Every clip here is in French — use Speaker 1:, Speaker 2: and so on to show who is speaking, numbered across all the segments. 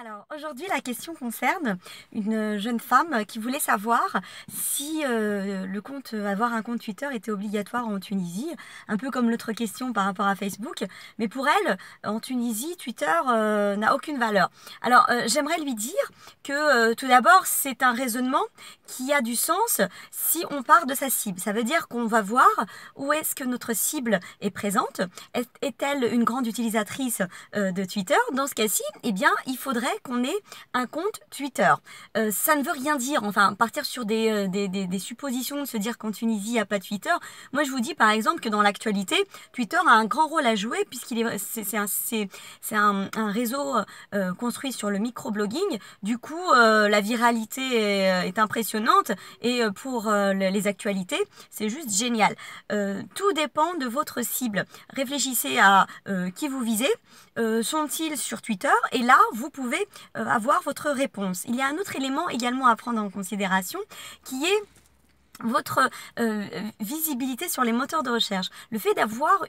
Speaker 1: Alors aujourd'hui la question concerne une jeune femme qui voulait savoir si le compte, avoir un compte Twitter était obligatoire en Tunisie, un peu comme l'autre question par rapport à Facebook, mais pour elle, en Tunisie, Twitter n'a aucune valeur. Alors j'aimerais lui dire que tout d'abord c'est un raisonnement qui a du sens si on part de sa cible. Ça veut dire qu'on va voir où est-ce que notre cible est présente. Est-elle une grande utilisatrice de Twitter? Dans ce cas-ci, eh bien, il faudrait qu'on ait un compte Twitter. Ça ne veut rien dire, enfin, partir sur des suppositions, de se dire qu'en Tunisie, il n'y a pas de Twitter. Moi, je vous dis par exemple que dans l'actualité, Twitter a un grand rôle à jouer puisqu'il est, c'est un réseau construit sur le microblogging. Du coup, la viralité est impressionnante et pour les actualités, c'est juste génial. Tout dépend de votre cible. Réfléchissez à qui vous visez. Sont-ils sur Twitter? Et là, vous pouvez avoir votre réponse. Il y a un autre élément également à prendre en considération qui est votre visibilité sur les moteurs de recherche. Le fait d'avoir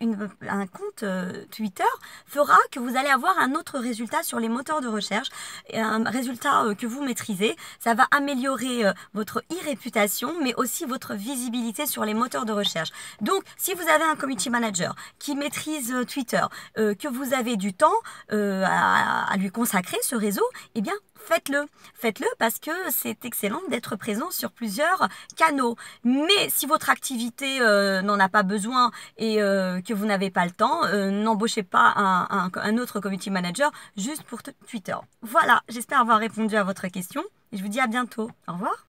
Speaker 1: un compte Twitter fera que vous allez avoir un autre résultat sur les moteurs de recherche, un résultat que vous maîtrisez. Ça va améliorer votre e-réputation, mais aussi votre visibilité sur les moteurs de recherche. Donc, si vous avez un community manager qui maîtrise Twitter, que vous avez du temps à lui consacrer ce réseau, eh bien, faites-le. Faites-le parce que c'est excellent d'être présent sur plusieurs canaux. Mais si votre activité n'en a pas besoin et que vous n'avez pas le temps, n'embauchez pas un autre community manager juste pour Twitter. Voilà, j'espère avoir répondu à votre question et je vous dis à bientôt. Au revoir.